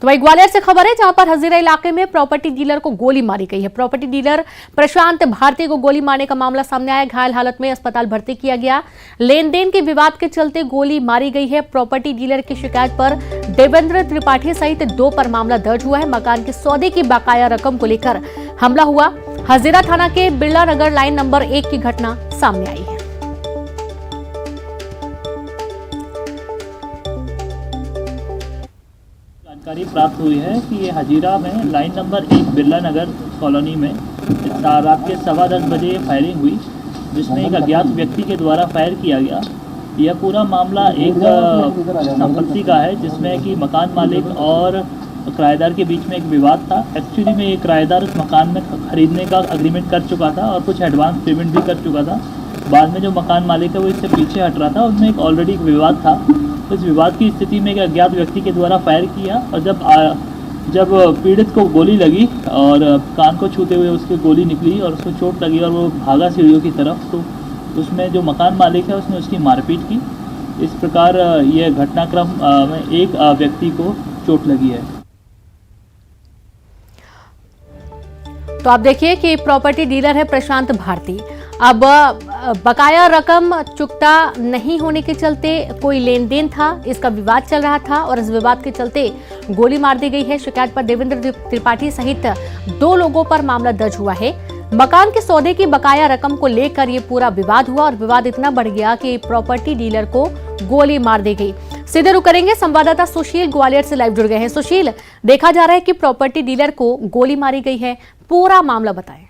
तो वही ग्वालियर से खबर है, जहां पर हजीरा इलाके में प्रॉपर्टी डीलर को गोली मारी गई है। प्रॉपर्टी डीलर प्रशांत भारती को गोली मारने का मामला सामने आया। घायल हालत में अस्पताल भर्ती किया गया। लेन देन के विवाद के चलते गोली मारी गई है। प्रॉपर्टी डीलर की शिकायत पर देवेंद्र त्रिपाठी सहित 2 पर मामला दर्ज हुआ है। मकान के सौदे की बकाया रकम को लेकर हमला हुआ। हजीरा थाना के बिरला नगर लाइन नंबर 1 की घटना सामने आई है। जानकारी प्राप्त हुई है कि ये हजीरा में लाइन नंबर 1 बिरला नगर कॉलोनी में रात के 10:15 बजे फायरिंग हुई, जिसमें एक अज्ञात व्यक्ति के द्वारा फायर किया गया। यह पूरा मामला एक संपत्ति का है, जिसमें कि मकान मालिक और किराएदार के बीच में एक विवाद था। एक्चुअली में ये किराएदार उस मकान में खरीदने का एग्रीमेंट कर चुका था और कुछ एडवांस पेमेंट भी कर चुका था। बाद में जो मकान मालिक है वो इससे पीछे हट रहा था। उनमें एक ऑलरेडी एक विवाद था। इस विवाद की स्थिति में एक अज्ञात व्यक्ति के द्वारा फायर किया और जब पीड़ित को गोली लगी और कान को छूते हुए उसकी गोली निकली और उसको चोट लगी और वो भागा सीढ़ियों की तरफ, तो उसमें जो मकान मालिक है उसने उसकी मारपीट की। इस प्रकार यह घटनाक्रम में एक व्यक्ति को चोट लगी है। तो आप देखिए कि प्रॉपर्टी डीलर है प्रशांत भारती। अब बकाया रकम चुकता नहीं होने के चलते कोई लेन देन था, इसका विवाद चल रहा था और इस विवाद के चलते गोली मार दी गई है। शिकायत पर देवेंद्र त्रिपाठी सहित 2 लोगों पर मामला दर्ज हुआ है। मकान के सौदे की बकाया रकम को लेकर ये पूरा विवाद हुआ और विवाद इतना बढ़ गया कि प्रॉपर्टी डीलर को गोली मार दी गई। सीधे रुक करेंगे, संवाददाता सुशील ग्वालियर से लाइव जुड़ गए हैं। सुशील, देखा जा रहा है कि प्रॉपर्टी डीलर को गोली मारी गई है, पूरा मामला बताएं।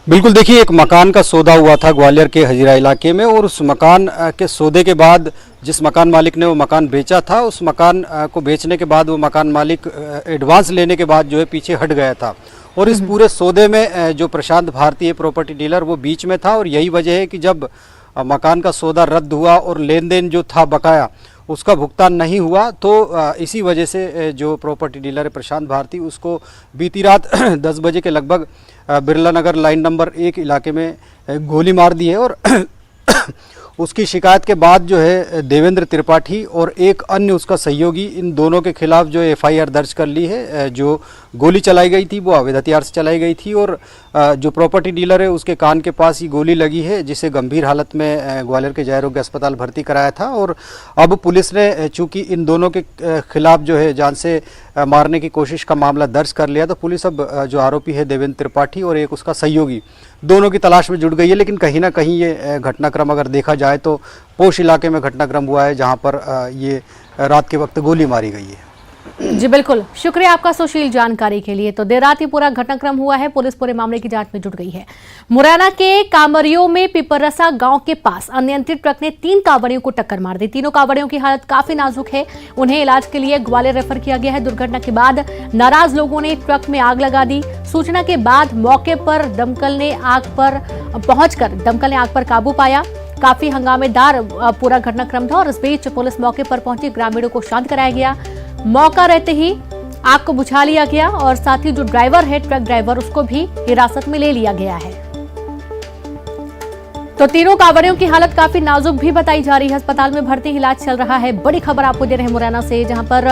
बिल्कुल, देखिए एक मकान का सौदा हुआ था ग्वालियर के हजीरा इलाके में और उस मकान के सौदे के बाद जिस मकान मालिक ने वो मकान बेचा था, उस मकान को बेचने के बाद वो मकान मालिक एडवांस लेने के बाद जो है पीछे हट गया था और इस पूरे सौदे में जो प्रशांत भारती है प्रॉपर्टी डीलर वो बीच में था। और यही वजह है कि जब मकान का सौदा रद्द हुआ और लेन देन जो था बकाया उसका भुगतान नहीं हुआ, तो इसी वजह से जो प्रॉपर्टी डीलर है प्रशांत भारती उसको बीती रात 10 बजे के लगभग बिरला नगर लाइन नंबर 1 इलाके में गोली मार दी है। और उसकी शिकायत के बाद जो है देवेंद्र त्रिपाठी और एक अन्य उसका सहयोगी, इन दोनों के खिलाफ जो FIR दर्ज कर ली है। जो गोली चलाई गई थी वो अवैध हथियार से चलाई गई थी और जो प्रॉपर्टी डीलर है उसके कान के पास ही गोली लगी है, जिसे गंभीर हालत में ग्वालियर के जयरोग्य अस्पताल भर्ती कराया था। और अब पुलिस ने चूंकि इन दोनों के खिलाफ जो है जान से मारने की कोशिश का मामला दर्ज कर लिया, तो पुलिस अब जो आरोपी है देवेंद्र त्रिपाठी और एक उसका सहयोगी, दोनों की तलाश में जुट गई है। लेकिन कहीं ना कहीं ये घटनाक्रम अगर देखा जाए तो पोश इलाके में घटनाक्रम हुआ है, जहां पर ये रात के वक्त गोली मारी गई है। जी बिल्कुल, शुक्रिया आपका सुशील जानकारी के लिए। तो देर रात ही पूरा घटनाक्रम हुआ है, पुलिस पूरे मामले की जांच में जुट गई है। मुरैना के कांवरियों में पिपरसा गांव के पास अनियंत्रित ट्रक ने 3 कांवरियों को टक्कर मार दी। तीनों कांवरियों की हालत काफी नाजुक है, उन्हें इलाज के लिए ग्वालियर रेफर किया गया है। दुर्घटना के बाद नाराज लोगों ने ट्रक में आग लगा दी। सूचना के बाद मौके पर दमकल ने आग पर काबू पाया। काफी हंगामेदार पूरा घटनाक्रम था और इस बीच पुलिस मौके पर पहुंची, ग्रामीणों को शांत कराया गया। मौका रहते ही आग को बुझा लिया गया और साथ ही जो ड्राइवर है, ट्रक ड्राइवर, उसको भी हिरासत में ले लिया गया है। तो तीनों कांवरियों की हालत काफी नाजुक भी बताई जा रही है। अस्पताल में भर्ती, इलाज चल रहा है। बड़ी खबर आपको दे रहे हैं मुरैना से, जहां पर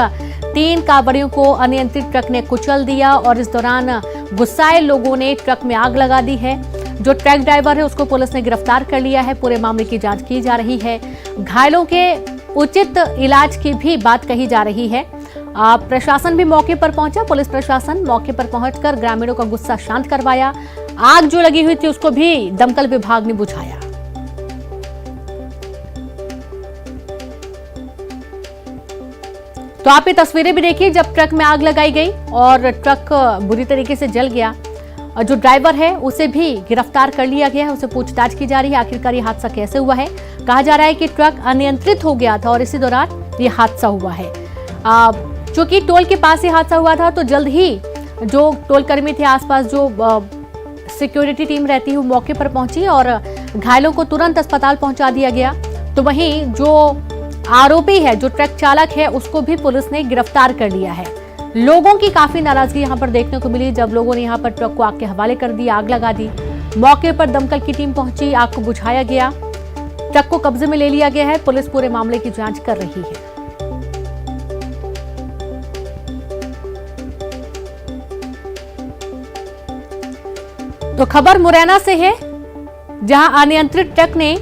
3 कांवरियों को अनियंत्रित ट्रक ने कुचल दिया और इस दौरान गुस्साए लोगों ने ट्रक में आग लगा दी है। जो ट्रक ड्राइवर है उसको पुलिस ने गिरफ्तार कर लिया है। पूरे मामले की जांच की जा रही है। घायलों के उचित इलाज की भी बात कही जा रही है। प्रशासन भी मौके पर पहुंचा। पुलिस प्रशासन मौके पर पहुंचकर ग्रामीणों का गुस्सा शांत करवाया। आग जो लगी हुई थी उसको भी दमकल विभाग ने बुझाया। तो आप ये तस्वीरें भी देखिए जब ट्रक में आग लगाई गई और ट्रक बुरी तरीके से जल गया। और जो ड्राइवर है उसे भी गिरफ्तार कर लिया गया है, उसे पूछताछ की जा रही है आखिरकार ये हादसा कैसे हुआ है। कहा जा रहा है कि ट्रक अनियंत्रित हो गया था और इसी दौरान ये हादसा हुआ है। चूंकि टोल के पास ये हादसा हुआ था तो जल्द ही जो टोल कर्मी थे, आसपास जो सिक्योरिटी टीम रहती है, वो मौके पर पहुंची और घायलों को तुरंत अस्पताल पहुंचा दिया गया। तो वहीं जो आरोपी है, जो ट्रक चालक है, उसको भी पुलिस ने गिरफ्तार कर लिया है। लोगों की काफी नाराजगी यहां पर देखने को मिली जब लोगों ने यहां पर ट्रक को आग के हवाले कर दिया, आग लगा दी। मौके पर दमकल की टीम पहुंची, आग को बुझाया गया, ट्रक को कब्जे में ले लिया गया है। पुलिस पूरे मामले की जांच कर रही है। तो खबर मुरैना से है, जहां अनियंत्रित ट्रक ने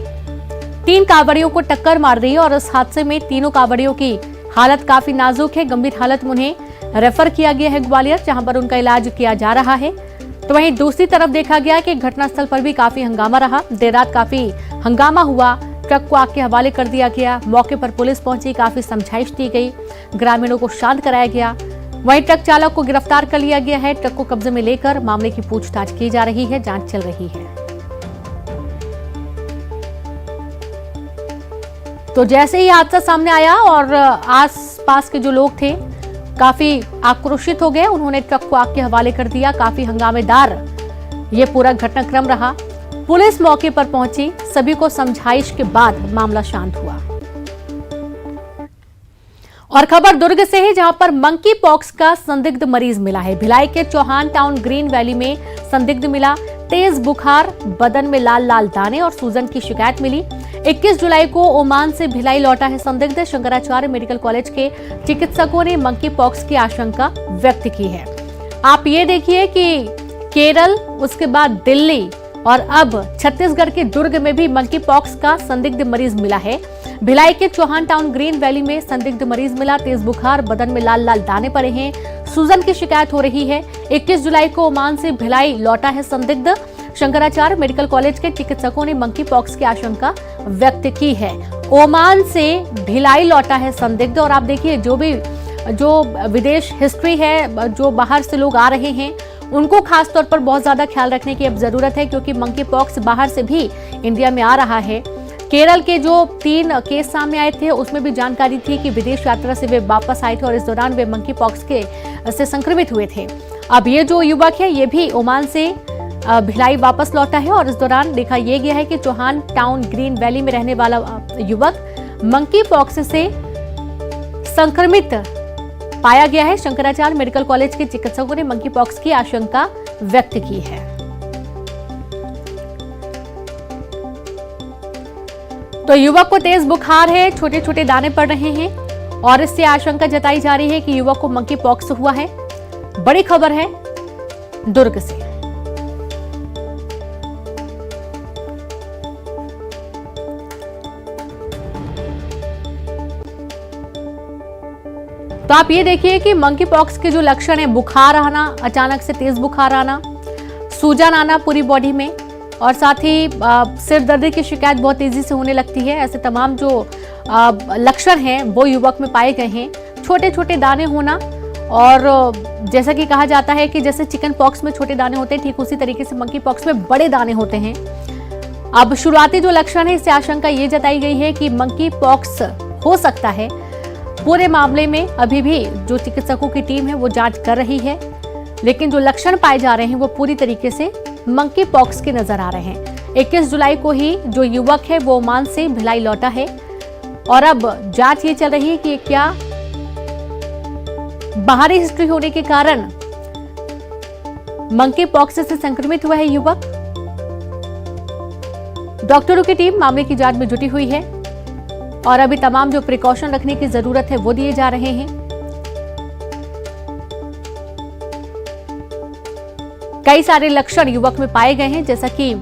3 कांवड़ियों को टक्कर मार दी और इस हादसे में तीनों कांवड़ियों की हालत काफी नाजुक है। गंभीर हालत में उन्हें रेफर किया गया है ग्वालियर, जहां पर उनका इलाज किया जा रहा है। तो वहीं दूसरी तरफ देखा गया कि घटनास्थल पर भी काफी हंगामा रहा। देर रात काफी हंगामा हुआ, ट्रक को आग के हवाले कर दिया गया। मौके पर पुलिस पहुंची, काफी समझाइश दी गई, ग्रामीणों को शांत कराया गया। वहीं ट्रक चालक को गिरफ्तार कर लिया गया है। ट्रक को कब्जे में लेकर मामले की पूछताछ की जा रही है, जांच चल रही है। तो जैसे ही हादसा सामने आया और आस-पास के जो लोग थे काफी आक्रोशित हो गए, उन्होंने ट्रक को आग के हवाले कर दिया। काफी हंगामेदार ये पूरा घटनाक्रम रहा। पुलिस मौके पर पहुंची, सभी को समझाइश के बाद मामला शांत हुआ। और खबर दुर्ग से है, जहां पर मंकी पॉक्स का संदिग्ध मरीज मिला है। भिलाई के चौहान टाउन ग्रीन वैली में संदिग्ध मिला। तेज बुखार, बदन में लाल लाल दाने और सूजन की शिकायत मिली। 21 जुलाई को ओमान से भिलाई लौटा है संदिग्ध। शंकराचार्य मेडिकल कॉलेज के चिकित्सकों ने मंकी पॉक्स की आशंका व्यक्त की है। आप ये देखिए कि केरल, उसके बाद दिल्ली और अब छत्तीसगढ़ के दुर्ग में भी मंकी पॉक्स का संदिग्ध मरीज मिला है। भिलाई के चौहान टाउन ग्रीन वैली में संदिग्ध मरीज मिला। तेज बुखार, बदन में लाल लाल दाने पड़े हैं, सूजन की शिकायत हो रही है। 21 जुलाई को ओमान से भिलाई लौटा है संदिग्ध। शंकराचार्य मेडिकल कॉलेज के चिकित्सकों ने मंकी पॉक्स की आशंका व्यक्त की है। ओमान से भिलाई लौटा है संदिग्ध। और आप देखिए, जो विदेश हिस्ट्री है, जो बाहर से लोग आ रहे हैं, उनको खास तौर पर बहुत ज्यादा ख्याल रखने की अब जरूरत है, क्योंकि मंकी पॉक्स बाहर से भी इंडिया में आ रहा है। केरल के जो 3 केस सामने आए थे, उसमें भी जानकारी थी कि विदेश यात्रा से वे वापस आए थे और इस दौरान वे मंकी पॉक्स से संक्रमित हुए थे। अब ये जो युवक है, ये भी ओमान से भिलाई वापस लौटा है और इस दौरान देखा यह गया है कि चौहान टाउन ग्रीन वैली में रहने वाला युवक मंकी पॉक्स से संक्रमित पाया गया है। शंकराचार्य मेडिकल कॉलेज के चिकित्सकों ने मंकी पॉक्स की आशंका व्यक्त की है। तो युवक को तेज बुखार है, छोटे छोटे दाने पड़ रहे हैं और इससे आशंका जताई जा रही है कि युवक को मंकी पॉक्स हुआ है। बड़ी खबर है दुर्ग से। तो आप ये देखिए कि मंकी पॉक्स के जो लक्षण है, बुखार आना, अचानक से तेज बुखार आना, सूजन आना पूरी बॉडी में और साथ ही सिर दर्द की शिकायत बहुत तेजी से होने लगती है। ऐसे तमाम जो लक्षण हैं वो युवक में पाए गए हैं। छोटे छोटे दाने होना और जैसा कि कहा जाता है कि जैसे चिकन पॉक्स में छोटे दाने होते हैं, ठीक उसी तरीके से मंकी पॉक्स में बड़े दाने होते हैं। अब शुरुआती जो लक्षण है, इससे आशंका ये जताई गई है कि मंकी पॉक्स हो सकता है। पूरे मामले में अभी भी जो चिकित्सकों की टीम है वो जांच कर रही है, लेकिन जो लक्षण पाए जा रहे हैं वो पूरी तरीके से मंकी पॉक्स के नजर आ रहे हैं। 21 जुलाई को ही जो युवक है वो ओमान से भिलाई लौटा है और अब जांच ये चल रही है कि क्या बाहरी हिस्ट्री होने के कारण मंकी पॉक्स से संक्रमित हुआ है युवक। डॉक्टरों की टीम मामले की जांच में जुटी हुई है और अभी तमाम जो प्रिकॉशन रखने की जरूरत है वो दिए जा रहे हैं। कई सारे लक्षण युवक में पाए गए हैं, जैसा कि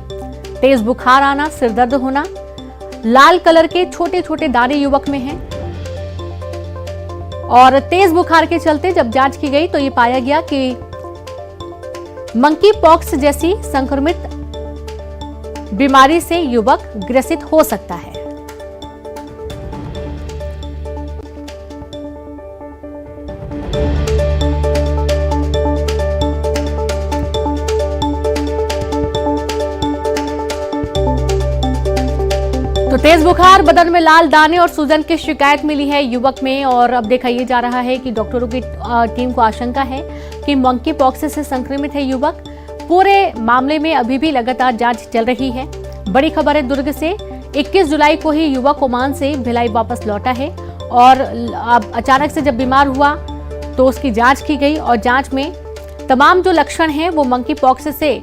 तेज बुखार आना, सिर दर्द होना, लाल कलर के छोटे छोटे दाने युवक में हैं और तेज बुखार के चलते जब जांच की गई तो ये पाया गया कि मंकी पॉक्स जैसी संक्रमित बीमारी से युवक ग्रसित हो सकता है। तो तेज बुखार, बदन में लाल दाने और सूजन की शिकायत मिली है युवक में और अब देखा यह जा रहा है कि डॉक्टरों की टीम को आशंका है कि मंकी पॉक्स से संक्रमित है युवक। पूरे मामले में अभी भी लगातार जांच चल रही है। बड़ी खबर है दुर्ग से। 21 जुलाई को ही युवक ओमान से भिलाई वापस लौटा है और अब अचानक से जब बीमार हुआ तो उसकी जांच की गई और जांच में तमाम जो लक्षण हैं वो मंकी पॉक्स से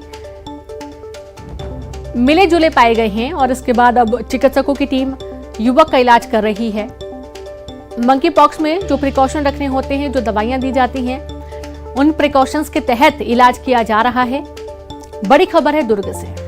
मिले जुले पाए गए हैं और इसके बाद अब चिकित्सकों की टीम युवक का इलाज कर रही है। मंकी पॉक्स में जो प्रिकॉशन रखने होते हैं, जो दवाइयां दी जाती हैं, उन प्रिकॉशंस के तहत इलाज किया जा रहा है। बड़ी खबर है दुर्ग से।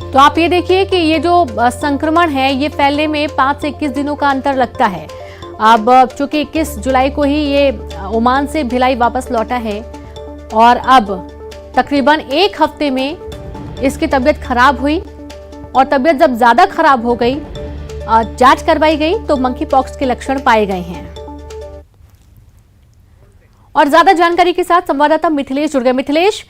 तो आप ये देखिए कि ये जो संक्रमण है ये फैलने में 5 से 21 दिनों का अंतर लगता है। अब चूंकि 21 जुलाई को ही ये ओमान से भिलाई वापस लौटा है और अब तकरीबन 1 हफ्ते में इसकी तबीयत खराब हुई और तबीयत जब ज्यादा खराब हो गई, जांच करवाई गई तो मंकी पॉक्स के लक्षण पाए गए हैं। और ज्यादा जानकारी के साथ संवाददाता मिथिलेश जुड़ गए। मिथिलेश,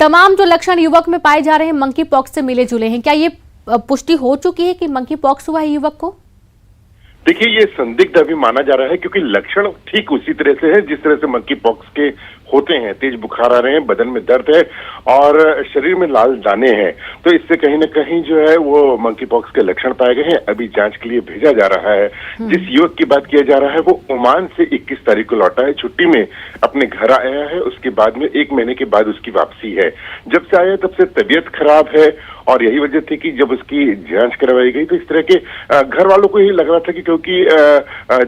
तमाम जो लक्षण युवक में पाए जा रहे हैं मंकी पॉक्स से मिले जुले हैं, क्या ये पुष्टि हो चुकी है कि मंकी पॉक्स हुआ है युवक को? देखिए, ये संदिग्ध अभी माना जा रहा है क्योंकि लक्षण ठीक उसी तरह से है जिस तरह से मंकी पॉक्स के होते हैं। तेज बुखार आ रहे हैं, बदन में दर्द है और शरीर में लाल दाने हैं, तो इससे कहीं ना कहीं जो है वो मंकी पॉक्स के लक्षण पाए गए हैं। अभी जांच के लिए भेजा जा रहा है। जिस युवक की बात किया जा रहा है वो ओमान से 21 तारीख को लौटा है, छुट्टी में अपने घर आया है। उसके बाद में 1 महीने के बाद उसकी वापसी है। जब से आया तब से तबीयत खराब है और यही वजह थी कि जब उसकी जांच करवाई गई तो इस तरह के घर वालों को ही लग रहा था कि क्योंकि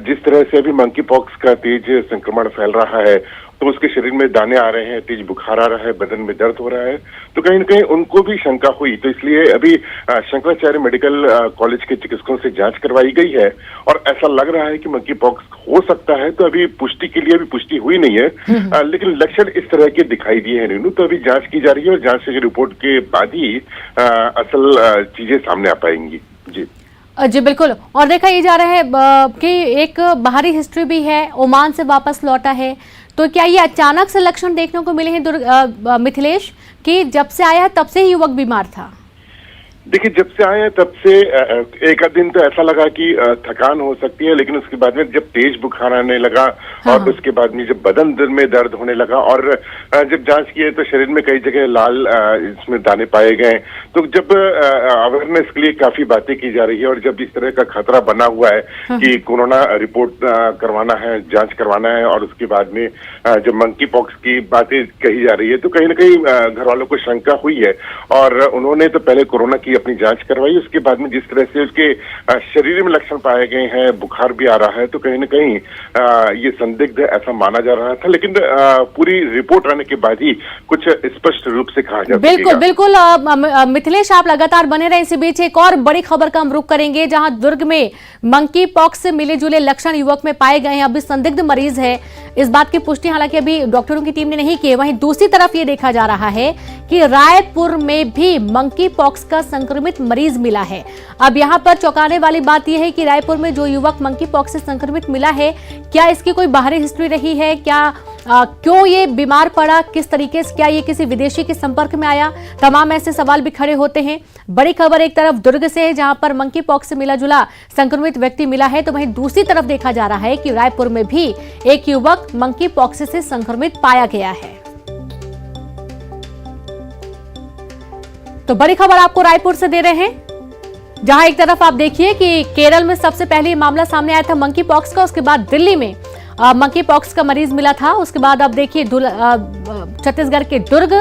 जिस तरह से अभी मंकी पॉक्स का तेज संक्रमण फैल रहा है तो उसके शरीर में दाने आ रहे हैं, तेज बुखार आ रहा है, बदन में दर्द हो रहा है, तो कहीं न कहीं उनको भी शंका हुई। तो इसलिए अभी शंकराचार्य मेडिकल कॉलेज के चिकित्सकों से जांच करवाई गई है और ऐसा लग रहा है कि मंकी पॉक्स हो सकता है। तो अभी पुष्टि के लिए अभी पुष्टि हुई नहीं है, लेकिन लक्षण इस तरह के दिखाई दिए हैं रीनू। तो अभी जांच की जा रही है और जांच की रिपोर्ट के बाद ही असल चीजें सामने आ पाएंगी। जी बिल्कुल। और देखा ये जा रहा है कि एक बाहरी हिस्ट्री भी है, ओमान से वापस लौटा है, तो क्या ये अचानक से लक्षण देखने को मिले हैं मिथिलेश कि जब से आया है तब से ही युवक बीमार था? देखिए, जब से आए हैं तब से एक आध दिन तो ऐसा लगा कि थकान हो सकती है, लेकिन उसके बाद में जब तेज बुखार आने लगा और उसके बाद में जब बदन में दर्द होने लगा और जब जांच की तो शरीर में कई जगह लाल इसमें दाने पाए गए। तो जब अवेयरनेस के लिए काफी बातें की जा रही है और जब इस तरह का खतरा बना हुआ है कि कोरोना रिपोर्ट करवाना है, जांच करवाना है और उसके बाद में जब मंकी पॉक्स की बातें कही जा रही है तो कहीं ना कहीं घर वालों को शंका हुई है और उन्होंने तो पहले कोरोना की अपनी जांच करवाई। उसके बाद में जिस तरह से उसके शरीर में लक्षण पाए गए हैं, बुखार भी आ रहा है, तो कहीं ना कहीं ये संदिग्ध ऐसा माना जा रहा था। लेकिन पूरी रिपोर्ट आने के बाद ही कुछ स्पष्ट रूप से कहा जा बिल्कुल बिल्कुल। मिथिलेश, आप लगातार बने रहे। इसी बीच एक और बड़ी खबर का हम रुख करेंगे जहां दुर्ग में मंकी पॉक्स से मिले जुले लक्षण युवक में पाए गए हैं। अभी संदिग्ध मरीज है, इस बात की पुष्टि हालांकि अभी डॉक्टरों की टीम ने नहीं की है। वहीं दूसरी तरफ ये देखा जा रहा है कि रायपुर में भी मंकी पॉक्स का संक्रमित मरीज मिला है। अब यहां पर चौंकाने वाली बात यह है कि रायपुर में जो युवक मंकी पॉक्स से संक्रमित मिला है, क्या इसकी कोई बाहरी हिस्ट्री रही है? क्या क्यों ये बीमार पड़ा? किस तरीके से, क्या ये किसी विदेशी के संपर्क में आया? तमाम ऐसे सवाल भी खड़े होते हैं। बड़ी खबर एक तरफ दुर्ग से है जहां पर मंकी पॉक्स से मिला जुला संक्रमित व्यक्ति मिला है, तो वहीं दूसरी तरफ देखा जा रहा है कि रायपुर में भी एक युवक मंकी पॉक्स से संक्रमित पाया गया है। तो बड़ी खबर आपको रायपुर से दे रहे हैं जहां एक तरफ आप देखिए कि केरल में सबसे पहले मामला सामने आया था मंकी पॉक्स का, उसके बाद दिल्ली में मंकी पॉक्स का मरीज मिला था, उसके बाद अब देखिए छत्तीसगढ़ के दुर्ग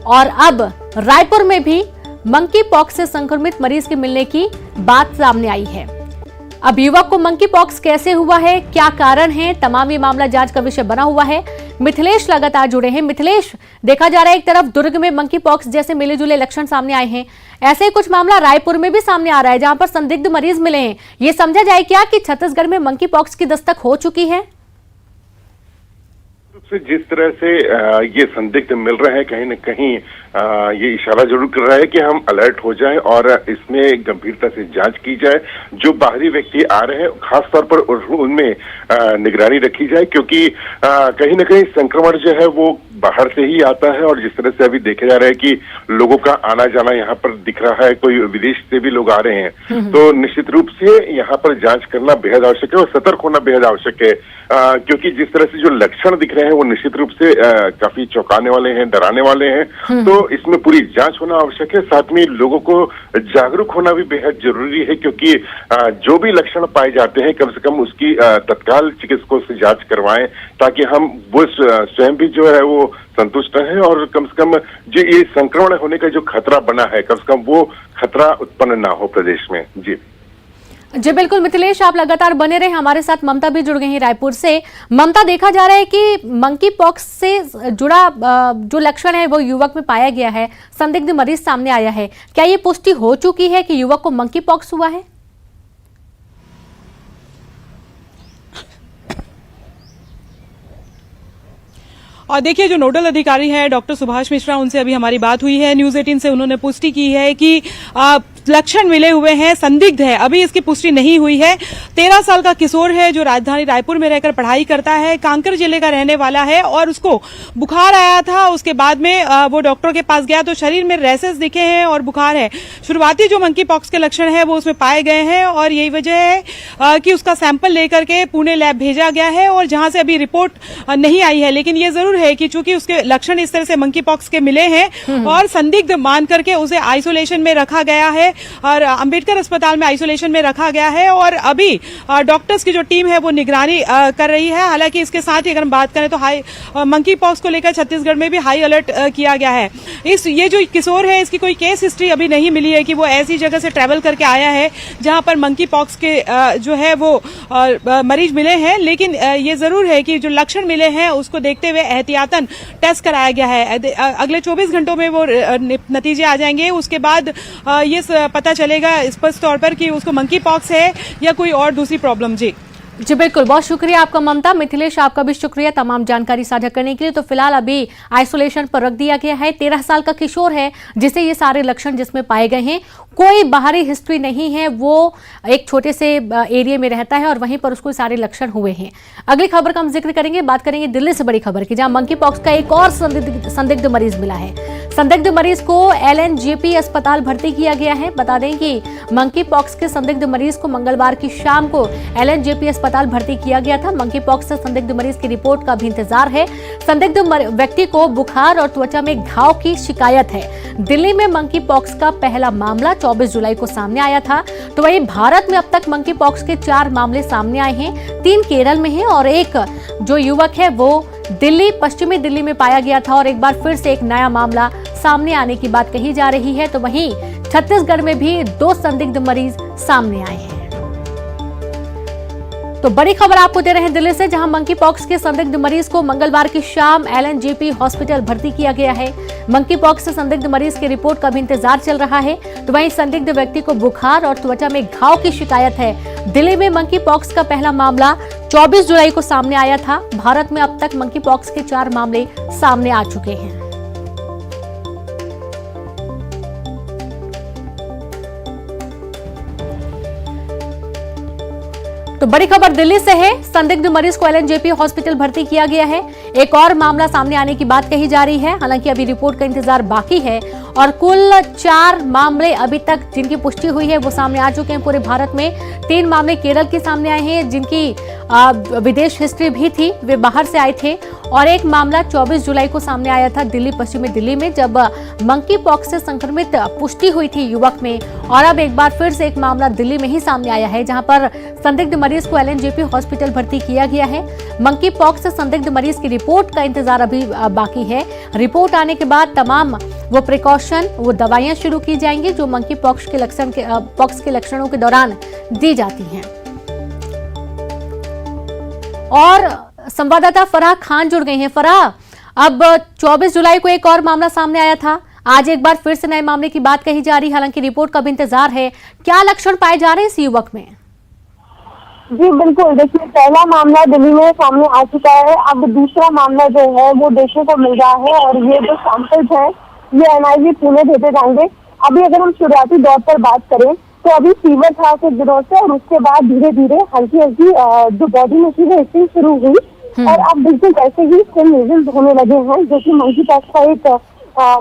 और अब रायपुर में भी मंकी पॉक्स से संक्रमित मरीज के मिलने की बात सामने आई है। अब युवक को मंकी पॉक्स कैसे हुआ है, क्या कारण है, तमाम ये मामला जांच का विषय बना हुआ है। मिथिलेश लगातार जुड़े हैं। मिथिलेश, देखा जा रहा है एक तरफ दुर्ग में मंकी पॉक्स जैसे मिले जुले लक्षण सामने आए हैं, ऐसे ही कुछ मामला रायपुर में भी सामने आ रहा है जहां पर संदिग्ध मरीज मिले हैं। ये समझा जाए क्या कि छत्तीसगढ़ में मंकी पॉक्स की दस्तक हो चुकी है? जिस तरह से ये संदिग्ध मिल रहे हैं, कहीं न कहीं ये इशारा जरूर कर रहा है कि हम अलर्ट हो जाएं और इसमें गंभीरता से जांच की जाए। जो बाहरी व्यक्ति आ रहे हैं खास तौर पर उनमें निगरानी रखी जाए, क्योंकि कहीं न कहीं संक्रमण जो है वो बाहर से ही आता है और जिस तरह से अभी देखा जा रहा है कि लोगों का आना जाना यहाँ पर दिख रहा है, कोई विदेश से भी लोग आ रहे हैं, तो निश्चित रूप से यहाँ पर जांच करना बेहद आवश्यक है और सतर्क होना बेहद आवश्यक है, क्योंकि जिस तरह से जो लक्षण दिख रहे हैं वो निश्चित रूप से काफी चौंकाने वाले हैं, डराने वाले हैं। तो इसमें पूरी जांच होना आवश्यक है। साथ में लोगों को जागरूक होना भी बेहद जरूरी है, क्योंकि जो भी लक्षण पाए जाते हैं कम से कम उसकी तत्काल चिकित्सकों से जांच करवाएं, ताकि हम वो स्वयं भी जो है वो संतुष्ट हैं और कम से कम जो ये संक्रमण होने का जो खतरा बना है कम से कम वो खतरा उत्पन्न ना हो प्रदेश में। जी बिल्कुल मिथिलेश, आप लगातार बने रहे। हमारे साथ ममता भी जुड़ गई हैं रायपुर से। ममता, देखा जा रहा है कि मंकी पॉक्स से जुड़ा जो लक्षण है वो युवक में पाया गया है, संदिग्ध मरीज सामने आया है। क्या ये पुष्टि हो चुकी है कि युवक को मंकी पॉक्स हुआ है? और देखिए, जो नोडल अधिकारी हैं डॉक्टर सुभाष मिश्रा, उनसे अभी हमारी बात हुई है न्यूज 18 से। उन्होंने पुष्टि की है कि लक्षण मिले हुए हैं, संदिग्ध है, अभी इसकी पुष्टि नहीं हुई है। 13 साल का किशोर है जो राजधानी रायपुर में रहकर पढ़ाई करता है, कांकेर जिले का रहने वाला है और उसको बुखार आया था। उसके बाद में वो डॉक्टर के पास गया तो शरीर में रैसेस दिखे हैं और बुखार है। शुरुआती जो मंकी पॉक्स के लक्षण है वो उसमें पाए गए हैं और यही वजह है कि उसका सैंपल लेकर के पुणे लैब भेजा गया है और जहां से अभी रिपोर्ट नहीं आई है। लेकिन ये जरूर है कि चूंकि उसके लक्षण इस तरह से मंकी पॉक्स के मिले हैं और संदिग्ध मान करके उसे आइसोलेशन में रखा गया है और अंबेडकर अस्पताल में आइसोलेशन में रखा गया है और अभी डॉक्टर्स की जो टीम है वो निगरानी कर रही है। हालांकि इसके साथ ही अगर हम बात करें तो मंकी पॉक्स को लेकर छत्तीसगढ़ में भी हाई अलर्ट किया गया है। ये जो किशोर है इसकी कोई केस हिस्ट्री अभी नहीं मिली है कि वो ऐसी जगह से ट्रेवल करके आया है जहां पर मंकी पॉक्स के जो है वो मरीज मिले हैं। लेकिन ये जरूर है कि जो लक्षण मिले हैं उसको देखते हुए एहतियातन टेस्ट कराया गया है। अगले 24 घंटों में वो नतीजे आ जाएंगे। उसके बाद ये पता चलेगा स्पष्ट तौर पर कि उसको मंकी पॉक्स है या कोई और दूसरी प्रॉब्लम। जी बिल्कुल, बहुत शुक्रिया आपका ममता। मिथिलेश, आपका भी शुक्रिया तमाम जानकारी साझा करने के लिए। तो फिलहाल अभी आइसोलेशन पर रख दिया गया है। 13 साल का किशोर है जिसे ये सारे लक्षण जिसमें पाए गए हैं, कोई बाहरी हिस्ट्री नहीं है, वो एक छोटे से एरिया में रहता है और वहीं पर उसको सारे लक्षण हुए हैं। अगली खबर का हम जिक्र करेंगे, बात करेंगे दिल्ली से बड़ी खबर की, जहां मंकी पॉक्स का एक और संदिग्ध मरीज मिला है। संदिग्ध मरीज को LNJP अस्पताल भर्ती किया गया है। बता दें कि मंकी पॉक्स के संदिग्ध मरीज को मंगलवार की शाम को LNJP अस्पताल भर्ती किया गया था। मंकी पॉक्स से संदिग्ध मरीज की रिपोर्ट का भी इंतजार है। संदिग्ध व्यक्ति को बुखार और त्वचा में घाव की शिकायत है। दिल्ली में मंकी पॉक्स का पहला मामला 24 जुलाई को सामने आया था। तो वहीं भारत में अब तक मंकी पॉक्स के 4 मामले सामने आए हैं। 3 केरल में है और एक जो युवक है वो पश्चिमी दिल्ली में पाया गया था और एक बार फिर से एक नया मामला सामने आने की बात कही जा रही है। तो वहीं छत्तीसगढ़ में भी 2 संदिग्ध मरीज सामने आए हैं। तो बड़ी खबर आपको दे रहे हैं दिल्ली से, जहां मंकी पॉक्स के संदिग्ध मरीज को मंगलवार की शाम LNJP हॉस्पिटल भर्ती किया गया है। मंकी पॉक्स से संदिग्ध मरीज की रिपोर्ट का भी इंतजार चल रहा है। तो वहीं संदिग्ध व्यक्ति को बुखार और त्वचा में घाव की शिकायत है। दिल्ली में मंकी पॉक्स का पहला मामला 24 जुलाई को सामने आया था। भारत में अब तक मंकी पॉक्स के 4 मामले सामने आ चुके हैं। तो बड़ी खबर दिल्ली से है, संदिग्ध मरीज को LNJP हॉस्पिटल भर्ती किया गया है। एक और मामला सामने आने की बात कही जा रही है। हालांकि अभी रिपोर्ट का इंतजार बाकी है और कुल 4 मामले अभी तक जिनकी पुष्टि हुई है वो सामने आ चुके हैं पूरे भारत में। 3 मामले केरल के सामने आए हैं जिनकी विदेश हिस्ट्री भी थी, वे बाहर से आए थे और एक मामला 24 जुलाई को सामने आया था पश्चिमी दिल्ली में, जब मंकी पॉक्स से संक्रमित पुष्टि हुई थी युवक में। और अब एक बार फिर से एक मामला दिल्ली में ही सामने आया है जहां पर संदिग्ध मरीज को LNJP हॉस्पिटल भर्ती किया गया है। मंकी पॉक्स से संदिग्ध मरीज की रिपोर्ट का इंतजार अभी बाकी है। रिपोर्ट आने के बाद तमाम वो प्रिकॉशन, वो दवाइयां शुरू की जाएंगी जो मंकी पॉक्स के लक्षणों के दौरान दी जाती हैं। और संवाददाता फराह खान जुड़ गई हैं। फराह, अब 24 जुलाई को एक और मामला सामने आया था, आज एक बार फिर से नए मामले की बात कही जा रही है। हालांकि रिपोर्ट का भी इंतजार है। क्या लक्षण पाए जा रहे हैं इस युवक में? जी बिल्कुल, देखिए पहला मामला दिल्ली में सामने आ चुका है। अब दूसरा मामला जो है वो देखने को मिल रहा है और ये जो सैंपल्स है ये NIV पुणे भेजे जाएंगे। अभी अगर हम शुरुआती दौर पर बात करें तो अभी फीवर था कुछ दिनों से और उसके बाद धीरे धीरे हल्की हल्की जो बॉडी में चीजें इतनी शुरू हुई और अब बिल्कुल वैसे ही स्किन लीजन्स होने लगे हैं, जो कि मंकी पॉक्स का एक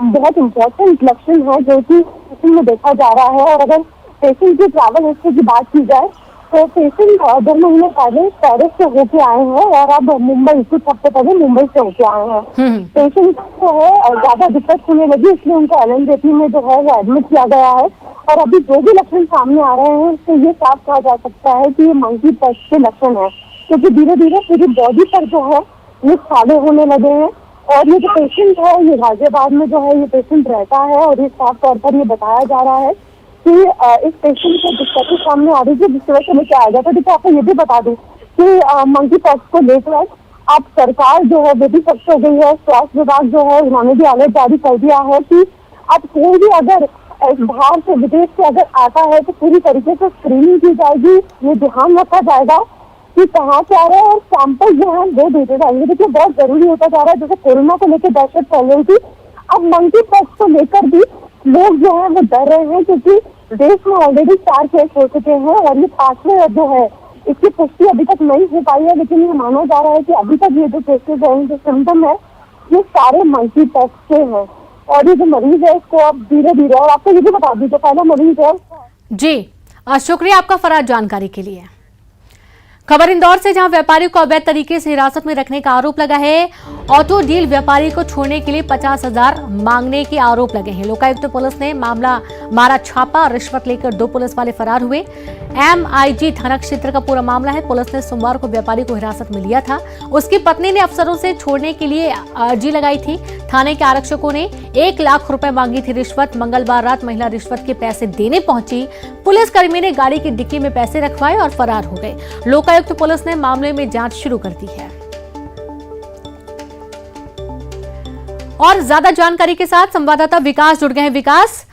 बहुत इम्पोर्टेंट लक्षण है जो कि में देखा जा रहा है। और अगर पेशेंट की ट्रैवल हिस्ट्री की बात की जाए तो पेशेंट 2 महीने पहले पेरिस से होके आए हैं और अब मुंबई, कुछ हफ्ते पहले मुंबई से होके आए हैं। पेशेंट को है ज्यादा दिक्कत होने लगी, इसलिए उनको LNJP में जो है वो एडमिट किया गया है। और अभी जो भी लक्षण सामने आ रहे हैं तो ये साफ कहा जा सकता है कि ये मंकी पॉक्स के लक्षण है, क्योंकि धीरे धीरे पूरी बॉडी पर जो है ये छाले होने लगे हैं। और ये जो पेशेंट है ये गाजियाबाद में जो है ये पेशेंट रहता है और ये साफ तौर पर ये बताया जा रहा है कि इस पेशेंट को दिक्कतें सामने आ रही थी जिसकी वजह से लेके आया गया था। देखिए आपको ये भी बता दूं कि मंकी पॉक्स को लेकर अब सरकार जो है वो भी सख्त हो गई है। स्वास्थ्य विभाग जो है उन्होंने भी अलर्ट जारी कर दिया है कि अब कोई भी अगर बाहर से, विदेश से अगर आता है तो पूरी तरीके से स्क्रीनिंग की जाएगी। ये ध्यान रखा जाएगा कि कहाँ से आ रहे हैं और सैंपल जो है वो भेजे जाएंगे। देखिए बहुत जरूरी होता जा रहा है, जैसे कोरोना को लेकर दहशत फैल रही थी, अब मंकी पॉक्स को लेकर भी लोग जो है वो डर रहे हैं, क्योंकि देश में ऑलरेडी 4 केस हो चुके हैं और ये 5वें जो है इसकी पुष्टि अभी तक नहीं हो पाई है। लेकिन ये माना जा रहा है कि अभी तक ये जो केसेस हैं, जो सिम्टम है, ये सारे मंकी पॉक्स के हैं। और ये जो मरीज है इसको अब धीरे धीरे, और आपको ये भी बता दी जो पहला मरीज है जी, शुक्रिया आपका फराज जानकारी के लिए। खबर इंदौर से, जहां व्यापारी को अवैध तरीके से हिरासत में रखने का आरोप लगा है। ऑटो डील व्यापारी को छोड़ने के लिए 50,000 मांगने के आरोप लगे हैं। लोकायुक्त पुलिस ने मामला मारा छापा, रिश्वत लेकर 2 पुलिस वाले फरार हुए। MIG थाना क्षेत्र का पूरा मामला है। पुलिस ने सोमवार को व्यापारी को हिरासत में लिया था। उसकी पत्नी ने अफसरों से छोड़ने के लिए अर्जी लगाई थी। थाने के आरक्षकों ने 1 लाख रुपए मांगी थी रिश्वत। मंगलवार रात महिला रिश्वत के पैसे देने पहुंची। पुलिसकर्मी ने गाड़ी की डिक्की में पैसे रखवाए और फरार हो गए। लोकायुक्त पुलिस ने मामले में जांच शुरू कर दी है। और ज्यादा जानकारी के साथ संवाददाता विकास जुड़ गए हैं। विकास,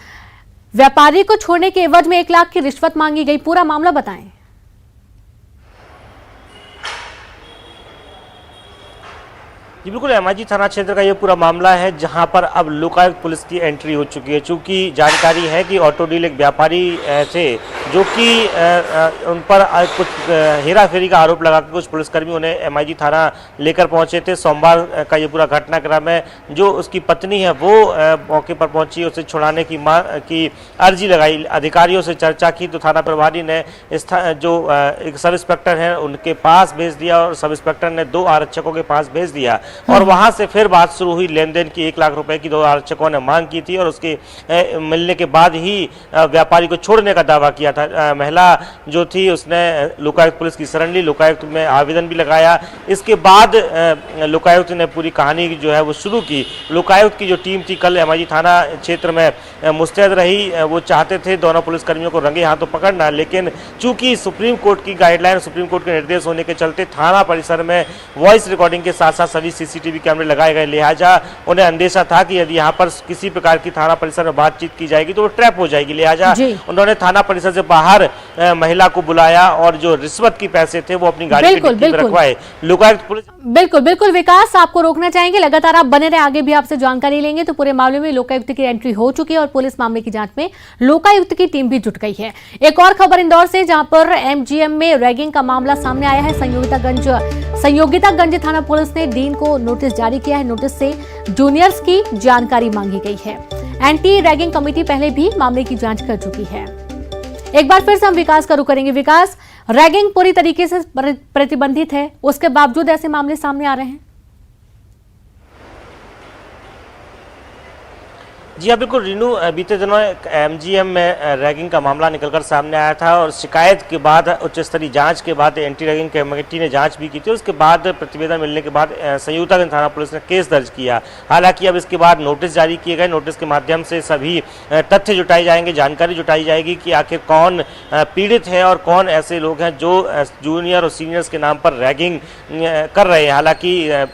व्यापारी को छोड़ने के एवज में 1 लाख की रिश्वत मांगी गई, पूरा मामला बताएं। जी बिल्कुल, MIG थाना क्षेत्र का ये पूरा मामला है, जहां पर अब लोकायुक्त पुलिस की एंट्री हो चुकी है। चूंकि जानकारी है कि ऑटो डील एक व्यापारी थे जो कि उन पर कुछ हेरा फेरी का आरोप लगा के कुछ पुलिसकर्मी उन्हें MIG थाना लेकर पहुंचे थे। सोमवार का ये पूरा घटनाक्रम है। जो उसकी पत्नी है वो मौके पर पहुंची, उसे छुड़ाने की मांग की अर्जी लगाई, अधिकारियों से चर्चा की, तो थाना प्रभारी ने जो एक सब इंस्पेक्टर हैं उनके पास भेज दिया और सब इंस्पेक्टर ने 2 आरक्षकों के पास भेज दिया। और वहां से फिर बात शुरू हुई लेन देन की। 1 लाख रुपए की 2 आरक्षकों ने मांग की थी और उसके मिलने के बाद ही व्यापारी को छोड़ने का दावा किया था। महिला जो थी उसने लोकायुक्त पुलिस की शरण ली, लोकायुक्त में आवेदन भी लगाया। इसके बाद लोकायुक्त ने पूरी कहानी जो है वो शुरू की। लोकायुक्त की जो टीम थी कल MIG थाना क्षेत्र में मुस्तैद रही। वो चाहते थे दोनों पुलिसकर्मियों को रंगे हाथों पकड़ना, लेकिन चूंकि सुप्रीम कोर्ट की गाइडलाइन, सुप्रीम कोर्ट के निर्देश होने के चलते थाना परिसर में वॉइस रिकॉर्डिंग के साथ साथ सभी CCTV कैमरे लगाए गए। लिहाजा उन्हें अंदेशा था कि यदि यहाँ पर किसी प्रकार की थाना परिसर में बातचीत की जाएगी तो वो ट्रैप हो जाएगी। लिहाजा उन्होंने थाना परिसर से बाहर महिला को बुलाया और जो रिश्वत के पैसे थे वो अपनी गाड़ी के डिक्की में रखवाए। लोकायुक्त पुलिस बिल्कुल विकास, आपको रोकना चाहेंगे, लगातार आप बने रहे, आगे भी आपसे जानकारी लेंगे। तो पूरे मामले में लोकायुक्त की एंट्री हो चुकी है और पुलिस मामले की जांच में लोकायुक्त की टीम भी जुट गई है। एक और खबर इंदौर से, जहां पर MGM में रैगिंग का मामला सामने आया है। संयोगितागंज थाना पुलिस ने डीन को नोटिस जारी किया है। नोटिस से जूनियर्स की जानकारी मांगी गई है। एंटी रैगिंग कमेटी पहले भी मामले की जांच कर चुकी है। एक बार फिर से हम विकास का रुख करेंगे। विकास, रैगिंग पूरी तरीके से प्रतिबंधित है, उसके बावजूद ऐसे मामले सामने आ रहे हैं। जी हाँ बिल्कुल रीनू, बीते दिनों MGM में रैगिंग का मामला निकलकर सामने आया था और शिकायत के बाद उच्च स्तरीय जांच के बाद एंटी रैगिंग कमेटी ने जांच भी की थी। उसके बाद प्रतिवेदन मिलने के बाद संयोगितागंज थाना पुलिस ने केस दर्ज किया। हालांकि अब इसके बाद नोटिस जारी किए गए। नोटिस के माध्यम से सभी तथ्य जुटाए जाएंगे, जानकारी जुटाई जाएगी कि आखिर कौन पीड़ित है और कौन ऐसे लोग हैं जो जूनियर और सीनियर्स के नाम पर रैगिंग कर रहे हैं। हालांकि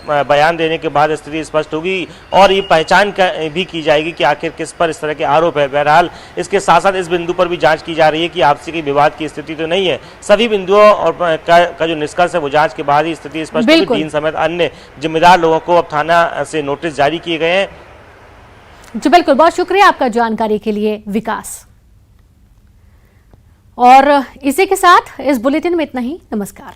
बयान देने के बाद स्थिति स्पष्ट होगी और ये पहचान भी की जाएगी कि आखिर किस पर इस तरह के आरोप है। बहरहाल इसके साथ साथ इस बिंदु पर भी जांच की जा रही है कि आपसी की विवाद की स्थिति तो नहीं है। सभी बिंदुओं और का जो निष्कर्ष है वो जांच के बाद ही स्थिति स्पष्ट होगी। डीन समेत अन्य जिम्मेदार लोगों को अब थाना से नोटिस जारी किए गए हैं। जी बिल्कुल, बहुत शुक्रिया आपका जानकारी के लिए विकास। और इसी के साथ इस बुलेटिन में इतना ही। नमस्कार।